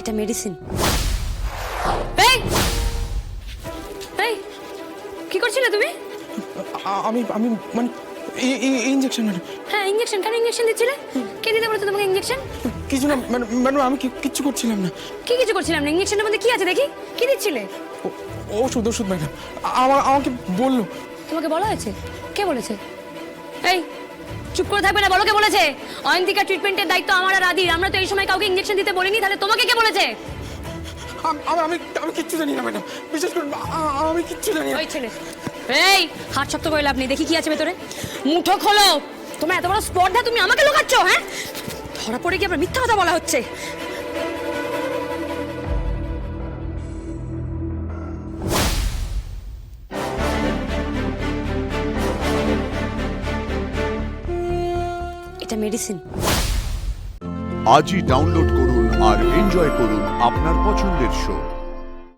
এটা মেডিসিন। এই এই কি করছিলে তুমি? আমি আমি মানে ইনজেকশন ম্যাডাম। হ্যাঁ ইঞ্জেকশন। কেন ইঞ্জেকশন দিচ্ছিলে? কে দিতে বলেছে তোমাকে ইঞ্জেকশন? কিছু না ম্যাডাম, আমি কিচ্ছু করছিলাম না। কি কিছু করছিলাম না? ইঞ্জেকশনের মধ্যে কি আছে দেখি, কি দিচ্ছিলে? ওষুধ ম্যাডাম। আমাকে বললো। তোমাকে বলা হয়েছে? কে বলেছে? এই চুপ করে থাকবে না, বলো কে বলেছে? অয়ন্তিকা ট্রিটমেন্টের দায়িত্ব আমার আর আদির। আমরা তো এই সময় কাউকে ইঞ্জেকশন দিতে বলিনি, তাহলে তোমাকে কে বলেছে? আমি কিচ্ছু জানি না ম্যাডাম, বিশ্বাস করুন, আমি কিচ্ছু জানি না। ওই ছেলে, এই হাত শক্ত করে লাভ নেই, দেখি কি আছে ভেতরে। মুঠো খোলো। তোমার এত বড় স্পর্ধা, তুমি আমাকে লুকাচ্ছ? হ্যাঁ, ধরা পড়ে গিয়ে আবার মিথ্যা কথা বলা হচ্ছে। এটা মেডিসিন। আজই ডাউনলোড করুন আর এনজয় করুন আপনার পছন্দের শো।